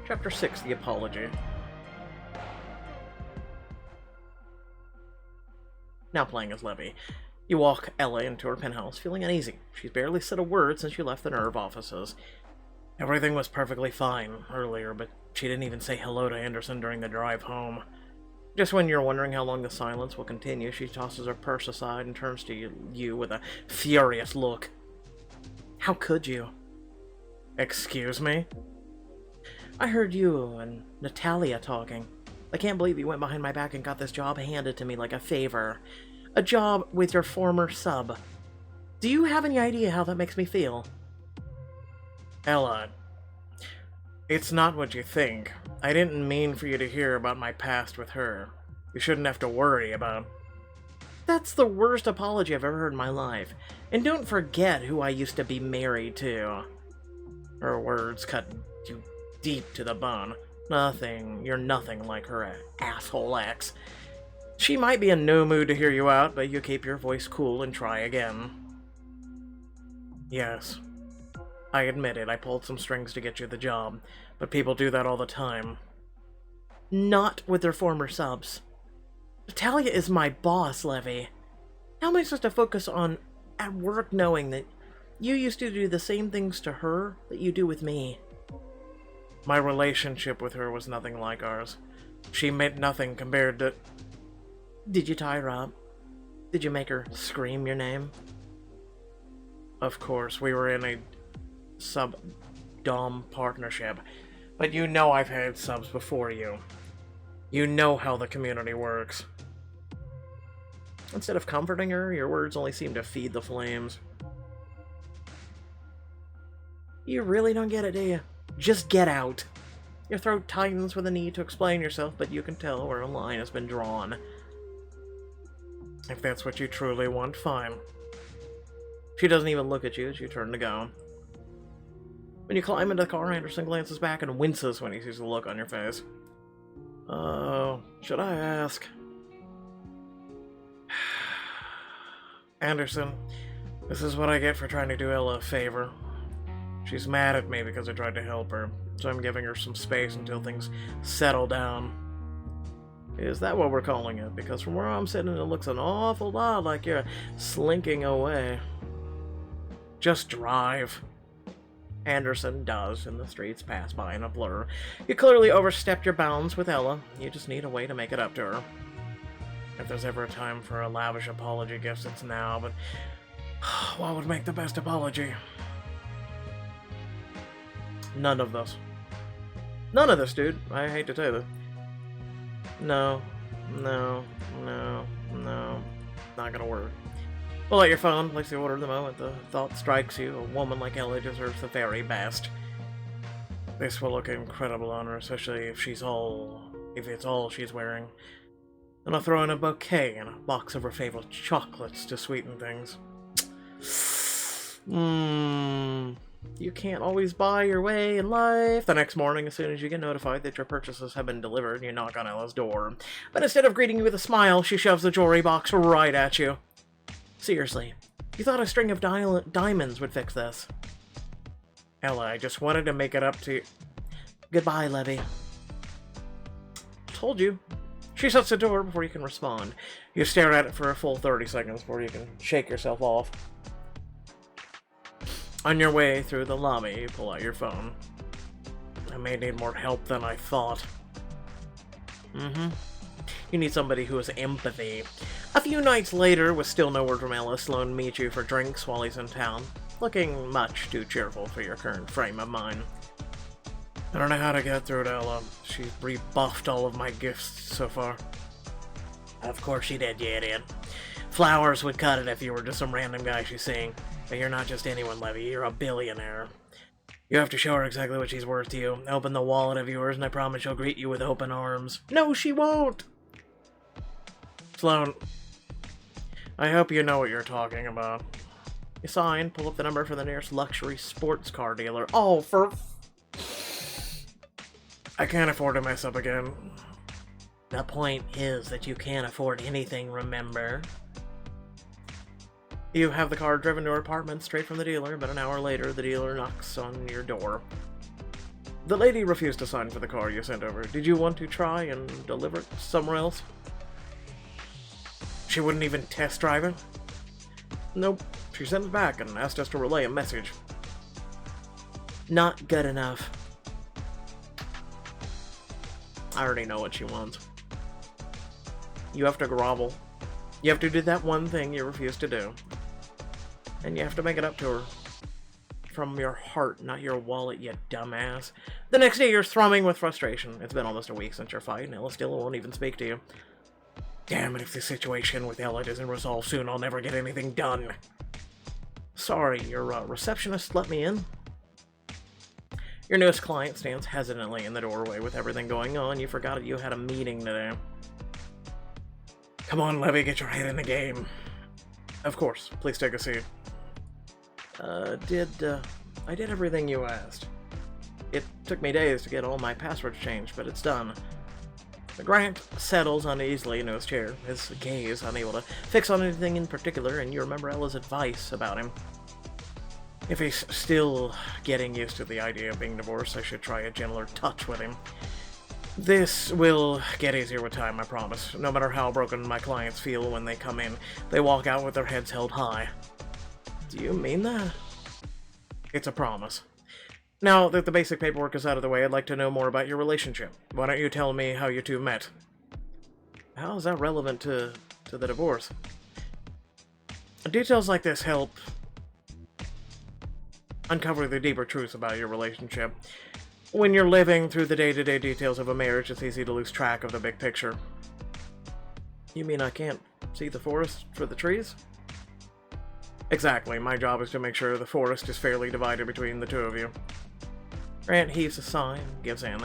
Chapter 6, The Apology. Now playing as Levy. You walk Ella into her penthouse, feeling uneasy. She's barely said a word since you left the nerve offices. Everything was perfectly fine earlier, but she didn't even say hello to Anderson during the drive home. Just when you're wondering how long the silence will continue, she tosses her purse aside and turns to you with a furious look. How could you? Excuse me? I heard you and Natalia talking. I can't believe you went behind my back and got this job handed to me like a favor. A job with your former sub. Do you have any idea how that makes me feel? Ella, it's not what you think. I didn't mean for you to hear about my past with her. You shouldn't have to worry about... That's the worst apology I've ever heard in my life. And don't forget who I used to be married to. Her words cut you deep to the bone. You're nothing like her asshole ex. She might be in no mood to hear you out, but you keep your voice cool and try again. Yes. I admit it, I pulled some strings to get you the job, but people do that all the time. Not with their former subs. Natalia is my boss, Levy. How am I supposed to focus on at work knowing that you used to do the same things to her that you do with me? My relationship with her was nothing like ours. She meant nothing compared to... Did you tie her up? Did you make her scream your name? Of course, we were in a sub-dom partnership, but you know I've had subs before you. You know how the community works. Instead of comforting her, your words only seem to feed the flames. You really don't get it, do you? Just get out. Your throat tightens with a need to explain yourself, but you can tell where a line has been drawn. If that's what you truly want, fine. She doesn't even look at you as you turn to go. When you climb into the car, Anderson glances back and winces when he sees the look on your face. Oh, should I ask? Anderson, this is what I get for trying to do Ella a favor. She's mad at me because I tried to help her, so I'm giving her some space until things settle down. Is that what we're calling it? Because from where I'm sitting, it looks an awful lot like you're slinking away. Just drive. Anderson does, and the streets pass by in a blur. You clearly overstepped your bounds with Ella. You just need a way to make it up to her. If there's ever a time for a lavish apology gift, it's now, but what would make the best apology? None of this. None of this, dude. I hate to tell you this. No. Not gonna work. Pull out your phone, place the order the moment the thought strikes you. A woman like Ella deserves the very best. This will look incredible on her, especially if it's all she's wearing. And I'll throw in a bouquet and a box of her favorite chocolates to sweeten things. You can't always buy your way in life. The next morning, as soon as you get notified that your purchases have been delivered, you knock on Ella's door. But instead of greeting you with a smile, she shoves the jewelry box right at you. Seriously, you thought a string of diamonds would fix this? Ella, I just wanted to make it up to you. Goodbye, Levy. Told you. She shuts the door before you can respond. You stare at it for a full 30 seconds before you can shake yourself off. On your way through the lobby, you pull out your phone. I may need more help than I thought. You need somebody who has empathy. A few nights later, with still no word from Ella, Sloan meets you for drinks while he's in town, looking much too cheerful for your current frame of mind. I don't know how to get through to Ella. She's rebuffed all of my gifts so far. Of course she did, you idiot. Flowers would cut it if you were just some random guy she's seeing. But you're not just anyone, Levy. You're a billionaire. You have to show her exactly what she's worth to you. Open the wallet of yours, and I promise she'll greet you with open arms. No, she won't! Sloan, I hope you know what you're talking about. You sign, pull up the number for the nearest luxury sports car dealer. Oh, I can't afford to mess up again. The point is that you can't afford anything, remember? You have the car driven to her apartment straight from the dealer, but an hour later the dealer knocks on your door. The lady refused to sign for the car you sent over. Did you want to try and deliver it somewhere else? She wouldn't even test drive it? Nope. She sent it back and asked us to relay a message. Not good enough. I already know what she wants. You have to grovel. You have to do that one thing you refuse to do. And you have to make it up to her. From your heart, not your wallet, you dumbass. The next day, you're thrumming with frustration. It's been almost a week since your fight, and Ella still won't even speak to you. Damn it, if the situation with Ella doesn't resolve soon, I'll never get anything done. Sorry, your receptionist let me in. Your newest client stands hesitantly in the doorway with everything going on. You forgot you had a meeting today. Come on, Levy, get your head in the game. Of course, please take a seat. I did everything you asked. It took me days to get all my passwords changed, but it's done. The Grant settles uneasily into his chair, his gaze unable to fix on anything in particular, and you remember Ella's advice about him. If he's still getting used to the idea of being divorced, I should try a gentler touch with him. This will get easier with time, I promise. No matter how broken my clients feel when they come in, they walk out with their heads held high. Do you mean that? It's a promise. Now that the basic paperwork is out of the way, I'd like to know more about your relationship. Why don't you tell me how you two met? How is that relevant to the divorce? Details like this help uncover the deeper truths about your relationship. When you're living through the day-to-day details of a marriage, it's easy to lose track of the big picture. You mean I can't see the forest for the trees? Exactly. My job is to make sure the forest is fairly divided between the two of you. Grant heaves a sigh and gives in.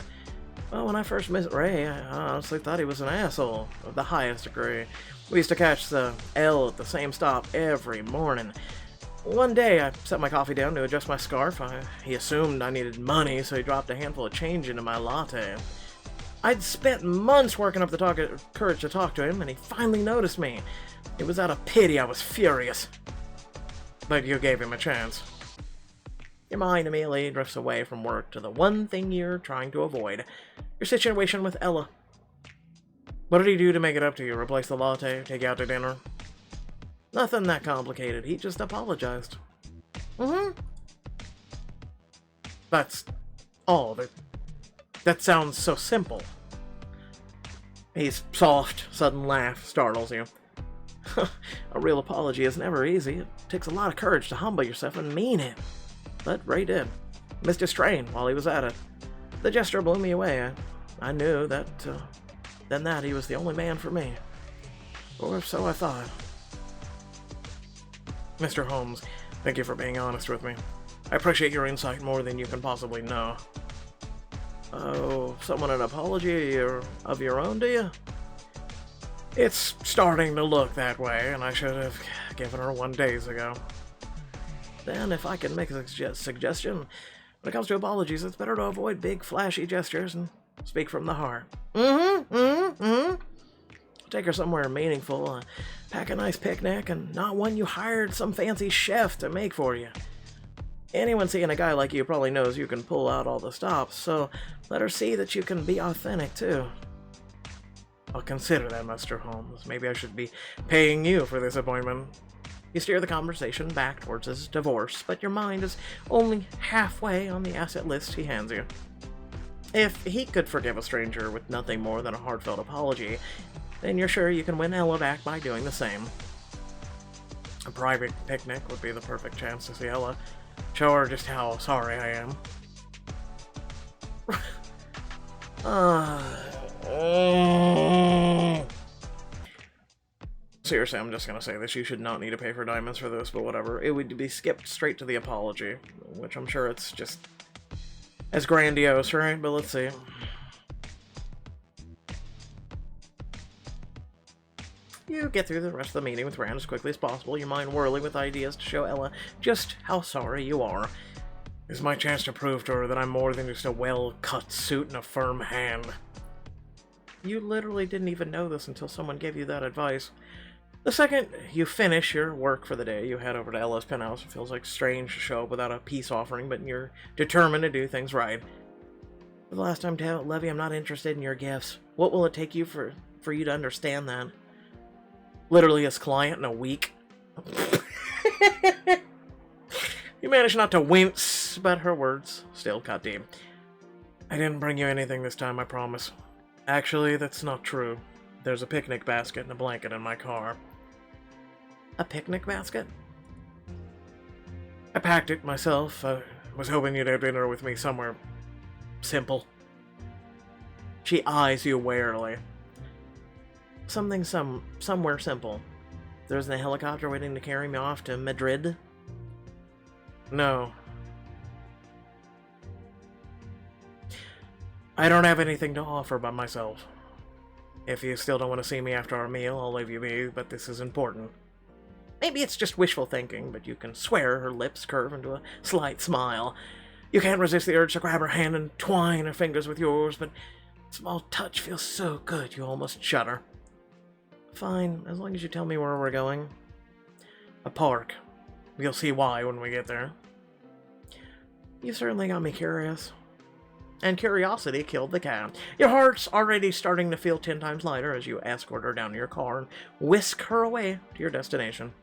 Well, when I first met Ray, I honestly thought he was an asshole of the highest degree. We used to catch the L at the same stop every morning. One day, I set my coffee down to adjust my scarf. He assumed I needed money, so he dropped a handful of change into my latte. I'd spent months working up the courage to talk to him, and he finally noticed me. It was out of pity I was furious. But you gave him a chance. Your mind immediately drifts away from work to the one thing you're trying to avoid. Your situation with Ella. What did he do to make it up to you? Replace the latte? Take you out to dinner? Nothing that complicated. He just apologized. That's all. That sounds so simple. His soft, sudden laugh startles you. A real apology is never easy. It takes a lot of courage to humble yourself and mean it. But Ray did. Missed his train while he was at it. The gesture blew me away. I knew that, then that he was the only man for me. Or so I thought. Mr. Holmes, thank you for being honest with me. I appreciate your insight more than you can possibly know. Oh, someone an apology of your own, do you? It's starting to look that way, and I should have given her one days ago. Then, if I can make a suggestion, when it comes to apologies, it's better to avoid big, flashy gestures and speak from the heart. Take her somewhere meaningful, pack a nice picnic, and not one you hired some fancy chef to make for you. Anyone seeing a guy like you probably knows you can pull out all the stops, so let her see that you can be authentic, too. I'll consider that, Mr. Holmes. Maybe I should be paying you for this appointment. You steer the conversation back towards his divorce, but your mind is only halfway on the asset list he hands you. If he could forgive a stranger with nothing more than a heartfelt apology, then you're sure you can win Ella back by doing the same. A private picnic would be the perfect chance to see Ella. Show her just how sorry I am. Seriously, I'm just gonna say this. You should not need to pay for diamonds for this, but whatever. It would be skipped straight to the apology, which I'm sure it's just as grandiose, right? But let's see. You get through the rest of the meeting with Rand as quickly as possible, your mind whirling with ideas to show Ella just how sorry you are. This is my chance to prove to her that I'm more than just a well-cut suit and a firm hand. You literally didn't even know this until someone gave you that advice. The second you finish your work for the day, you head over to Ella's penthouse. It feels like strange to show up without a peace offering, but you're determined to do things right. For the last time, Levy, I'm not interested in your gifts. What will it take you for you to understand that? Literally his client in a week. You managed not to wince, but her words still cut deep. I didn't bring you anything this time, I promise. Actually, that's not true. There's a picnic basket and a blanket in my car. A picnic basket? I packed it myself. I was hoping you'd have dinner with me somewhere simple. She eyes you warily. Somewhere simple. There isn't a helicopter waiting to carry me off to Madrid? No. I don't have anything to offer by myself. If you still don't want to see me after our meal, I'll leave you be, but this is important. Maybe it's just wishful thinking, but you can swear her lips curve into a slight smile. You can't resist the urge to grab her hand and twine her fingers with yours, but a small touch feels so good you almost shudder. Fine, as long as you tell me where we're going. A park. You'll see why when we get there. You certainly got me curious. And curiosity killed the cat. Your heart's already starting to feel 10 times lighter as you escort her down to your car and whisk her away to your destination.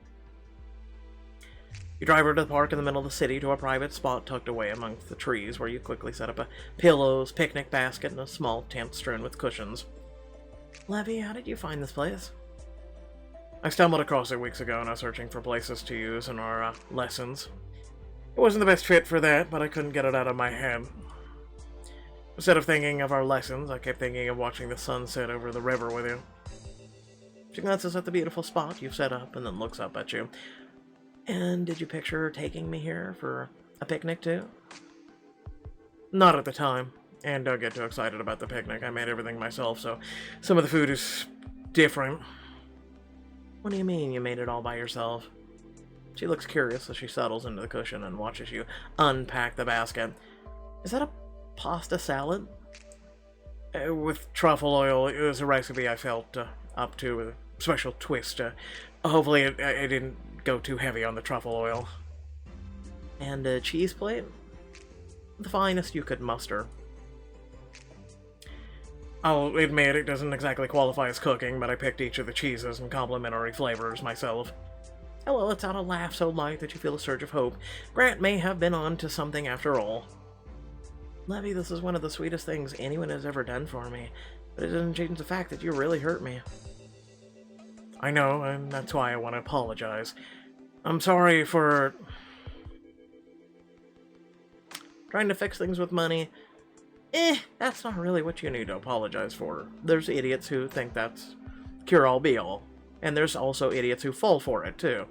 You drive her to the park in the middle of the city to a private spot tucked away amongst the trees where you quickly set up a pillows, picnic basket, and a small tent strewn with cushions. Levy, how did you find this place? I stumbled across it weeks ago when I was searching for places to use in our lessons. It wasn't the best fit for that, but I couldn't get it out of my head. Instead of thinking of our lessons, I kept thinking of watching the sunset over the river with you. She glances at the beautiful spot you've set up and then looks up at you. And did you picture her taking me here for a picnic too? Not at the time. And don't get too excited about the picnic. I made everything myself, so some of the food is different. What do you mean you made it all by yourself? She looks curious as she settles into the cushion and watches you unpack the basket. Is that a pasta salad? With truffle oil. It was a recipe I felt up to with a special twist. Hopefully it didn't go too heavy on the truffle oil. And a cheese plate? The finest you could muster. I'll admit it doesn't exactly qualify as cooking, but I picked each of the cheeses and complementary flavors myself. Oh well, it's out a laugh so light that you feel a surge of hope. Grant may have been on to something after all. Levy, this is one of the sweetest things anyone has ever done for me, but it doesn't change the fact that you really hurt me. I know, and that's why I want to apologize. I'm sorry for trying to fix things with money. That's not really what you need to apologize for. There's idiots who think that's cure-all be-all, and there's also idiots who fall for it, too.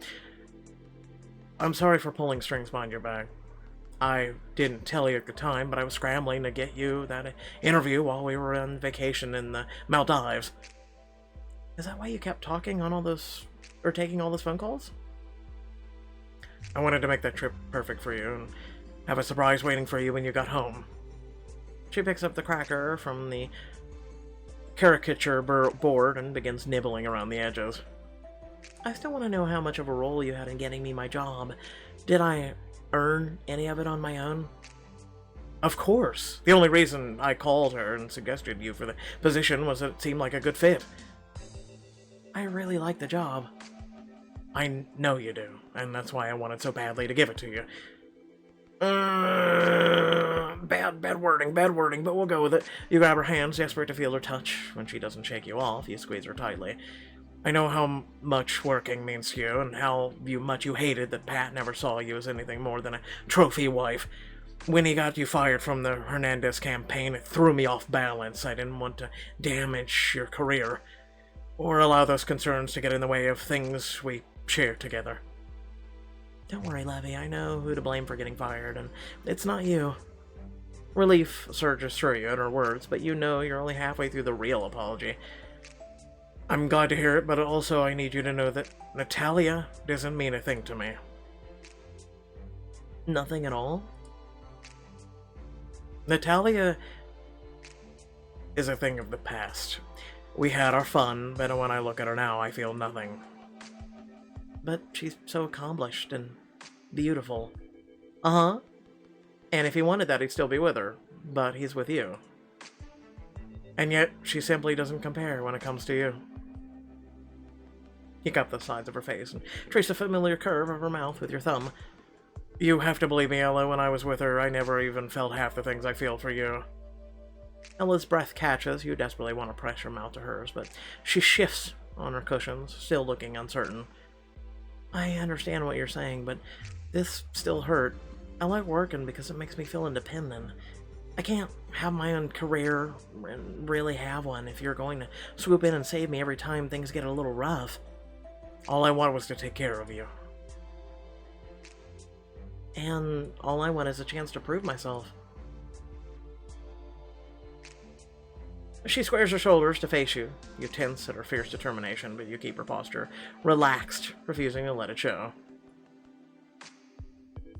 I'm sorry for pulling strings behind your back. I didn't tell you at the time, but I was scrambling to get you that interview while we were on vacation in the Maldives. Is that why you kept talking on all those, or taking all those phone calls? I wanted to make that trip perfect for you, and have a surprise waiting for you when you got home. She picks up the cracker from the caricature board and begins nibbling around the edges. I still want to know how much of a role you had in getting me my job. Did I earn any of it on my own? Of course. The only reason I called her and suggested you for the position was that it seemed like a good fit. I really like the job. I know you do, and that's why I wanted so badly to give it to you. Bad wording, but we'll go with it. You grab her hands, desperate to feel her touch. When she doesn't shake you off, you squeeze her tightly. I know how much working means to you, and how much you hated that Pat never saw you as anything more than a trophy wife. When he got you fired from the Hernandez campaign, it threw me off balance. I didn't want to damage your career, or allow those concerns to get in the way of things we share together. Don't worry, Levy, I know who to blame for getting fired, and it's not you. Relief surges through you at her words, but you know you're only halfway through the real apology. I'm glad to hear it, but also I need you to know that Natalia doesn't mean a thing to me. Nothing at all? Natalia is a thing of the past. We had our fun, but when I look at her now, I feel nothing. But she's so accomplished and beautiful. Uh-huh. And if he wanted that, he'd still be with her. But he's with you. And yet, she simply doesn't compare when it comes to you. You cup the sides of her face and trace a familiar curve of her mouth with your thumb. You have to believe me, Ella, when I was with her, I never even felt half the things I feel for you. Ella's breath catches. You desperately want to press your mouth to hers, but she shifts on her cushions, still looking uncertain. I understand what you're saying, but this still hurt. I like working because it makes me feel independent. I can't have my own career and really have one if you're going to swoop in and save me every time things get a little rough. All I want was to take care of you. And all I want is a chance to prove myself. She squares her shoulders to face you. You tense at her fierce determination, but you keep her posture relaxed, refusing to let it show.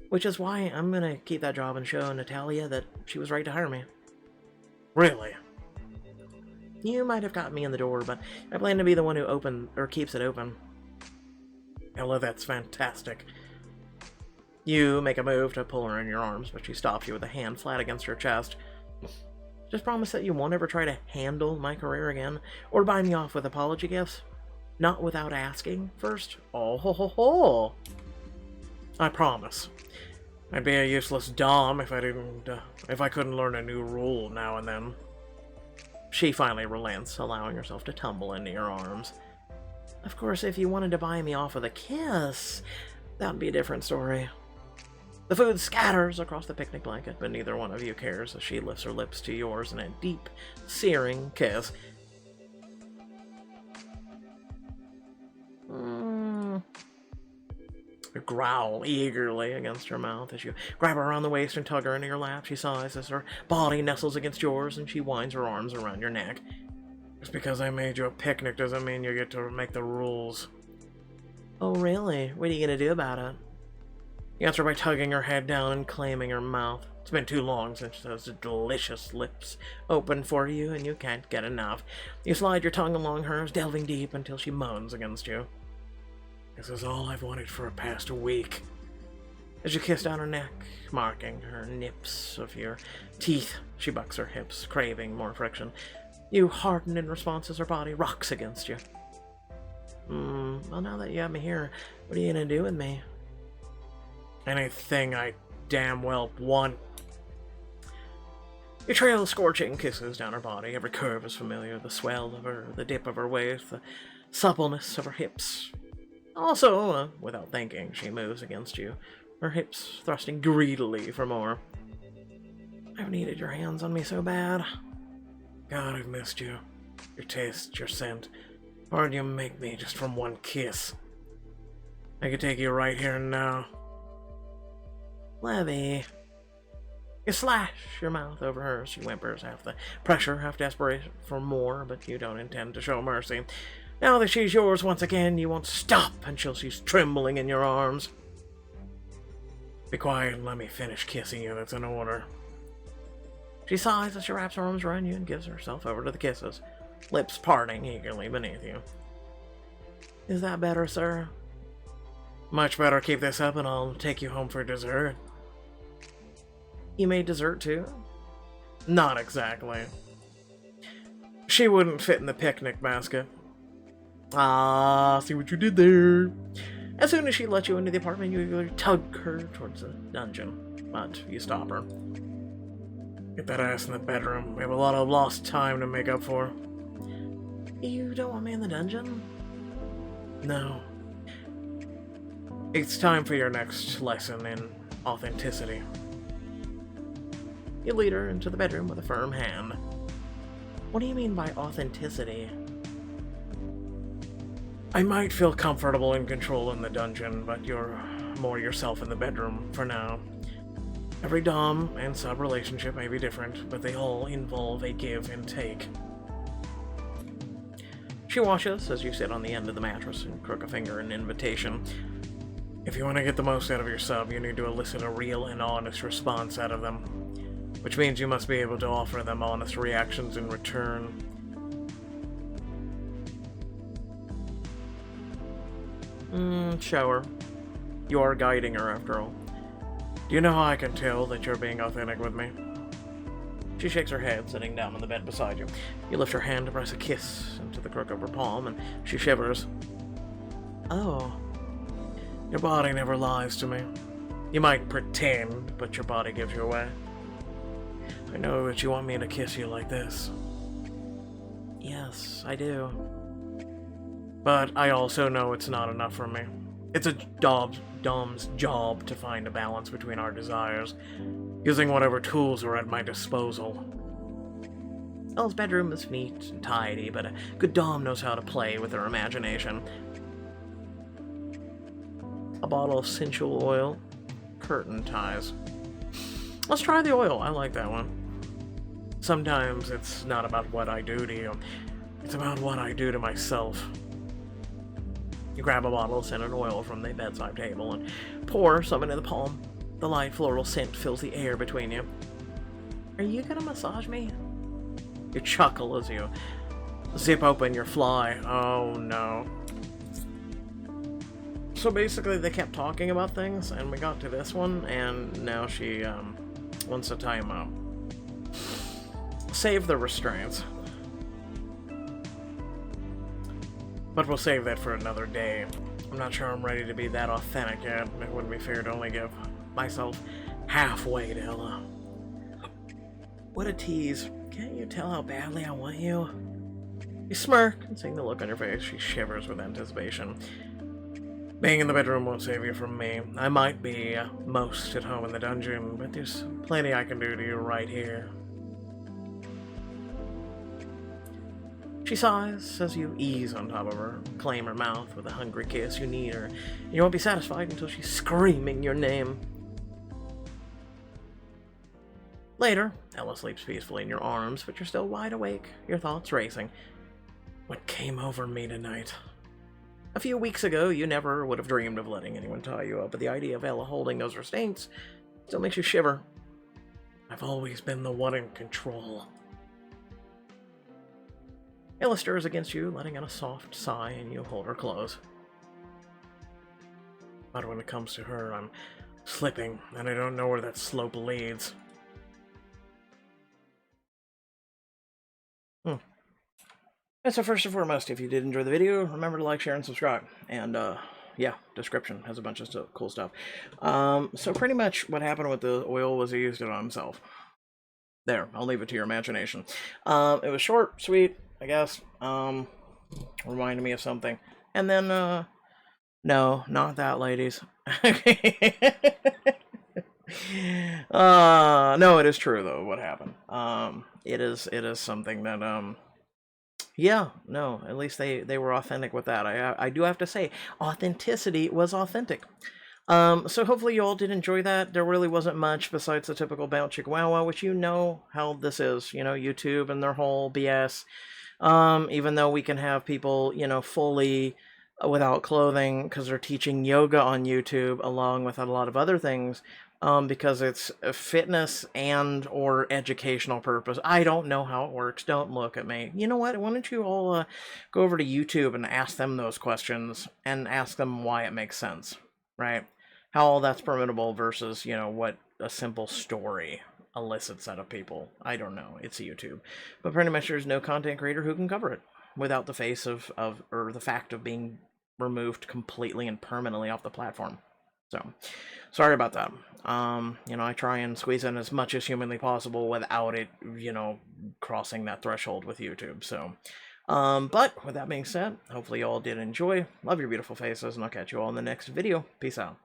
Which is why I'm gonna keep that job and show Natalia that she was right to hire me. Really? You might have gotten me in the door, but I plan to be the one who keeps it open. Ella, that's fantastic. You make a move to pull her in your arms, but she stops you with a hand flat against her chest. Just promise that you won't ever try to handle my career again, or buy me off with apology gifts. Not without asking first. Oh ho ho ho! I promise. I'd be a useless dom if I couldn't learn a new rule now and then. She finally relents, allowing herself to tumble into your arms. Of course, if you wanted to buy me off with a kiss, that would be a different story. The food scatters across the picnic blanket, but neither one of you cares as she lifts her lips to yours in a deep, searing kiss. You growl eagerly against her mouth as you grab her around the waist and tug her into your lap. She sighs as her body nestles against yours, and she winds her arms around your neck. Just because I made you a picnic doesn't mean you get to make the rules. Oh, really? What are you going to do about it? You answer by tugging her head down and claiming her mouth. It's been too long since those delicious lips opened for you, and you can't get enough. You slide your tongue along hers, delving deep until she moans against you. This is all I've wanted for the past week. As you kiss down her neck, marking her nips of your teeth, she bucks her hips, craving more friction. You harden in response as her body rocks against you. Well, now that you have me here, what are you gonna do with me? Anything I damn well want. You trail scorching kisses down her body. Every curve is familiar. The swell of her, the dip of her waist, the suppleness of her hips. Also, without thinking, she moves against you, her hips thrusting greedily for more. I've needed your hands on me so bad. God, I've missed you. Your taste, your scent. Hard you make me just from one kiss. I could take you right here and now. Levy. You slash your mouth over hers. She whimpers, half the pressure, half desperation for more, but you don't intend to show mercy. Now that she's yours once again, you won't stop until she's trembling in your arms. Be quiet and let me finish kissing you, that's an order. She sighs as she wraps her arms around you and gives herself over to the kisses, lips parting eagerly beneath you. Is that better, sir? Much better. Keep this up and I'll take you home for dessert. You made dessert too? Not exactly. She wouldn't fit in the picnic basket. Ah, see what you did there. As soon as she lets you into the apartment, you tug her towards the dungeon, but you stop her. Get that ass in the bedroom. We have a lot of lost time to make up for. You don't want me in the dungeon? No. It's time for your next lesson in authenticity. You lead her into the bedroom with a firm hand. What do you mean by authenticity? I might feel comfortable in control in the dungeon, but you're more yourself in the bedroom for now. Every dom and sub relationship may be different, but they all involve a give and take. She washes as you sit on the end of the mattress and crook a finger in invitation. If you want to get the most out of your sub, you need to elicit a real and honest response out of them, which means you must be able to offer them honest reactions in return. Show her. You are guiding her, after all. Do you know how I can tell that you're being authentic with me? She shakes her head, sitting down on the bed beside you. You lift her hand to press a kiss into the crook of her palm, and she shivers. Oh. Your body never lies to me. You might pretend, but your body gives you away. I know that you want me to kiss you like this. Yes, I do. But I also know it's not enough for me. It's a Dom's job to find a balance between our desires, using whatever tools are at my disposal. Elle's bedroom is neat and tidy, but a good Dom knows how to play with her imagination. A bottle of sensual oil, curtain ties. Let's try the oil. I like that one. Sometimes it's not about what I do to you. It's about what I do to myself. You grab a bottle of scented oil from the bedside table and pour some into the palm. The light floral scent fills the air between you. Are you gonna massage me? You chuckle as you zip open your fly. Oh no. So basically they kept talking about things and we got to this one and now she wants a timeout. Save the restraints. But we'll save that for another day. I'm not sure I'm ready to be that authentic yet. It wouldn't be fair to only give myself halfway to Ella. What a tease. Can't you tell how badly I want you? You smirk, and seeing the look on your face, she shivers with anticipation. Being in the bedroom won't save you from me. I might be most at home in the dungeon, but there's plenty I can do to you right here. She sighs as you ease on top of her, claim her mouth with a hungry kiss. You need her. You won't be satisfied until she's screaming your name. Later, Ella sleeps peacefully in your arms, but you're still wide awake, your thoughts racing. What came over me tonight? A few weeks ago, you never would have dreamed of letting anyone tie you up, but the idea of Ella holding those restraints still makes you shiver. I've always been the one in control. Ella stirs against you, letting out a soft sigh, and you hold her close. But when it comes to her, I'm slipping, and I don't know where that slope leads. And so first and foremost, if you did enjoy the video, remember to like, share, and subscribe. And, yeah, description has a bunch of cool stuff. So pretty much what happened with the oil was he used it on himself. There, I'll leave it to your imagination. It was short, sweet, I guess. Reminded me of something. And then, no, not that, ladies. No, it is true, though, what happened. It is something that, yeah, no, at least they were authentic with that. I do have to say, authenticity was authentic. So hopefully you all did enjoy that. There really wasn't much besides the typical bounce chick wow wow, which you know how this is, you know, YouTube and their whole BS. Even though we can have people, you know, fully without clothing because they're teaching yoga on YouTube along with a lot of other things. Because it's a fitness and or educational purpose. I don't know how it works. Don't look at me. You know what? Why don't you all go over to YouTube and ask them those questions and ask them why it makes sense, right? How all that's permittable versus, you know, what a simple story elicits out of people. I don't know. It's YouTube. But pretty much there's no content creator who can cover it without the face of or the fact of being removed completely and permanently off the platform. So, sorry about that. You know, I try and squeeze in as much as humanly possible without it, you know, crossing that threshold with YouTube. So, but with that being said, hopefully you all did enjoy. Love your beautiful faces, and I'll catch you all in the next video. Peace out.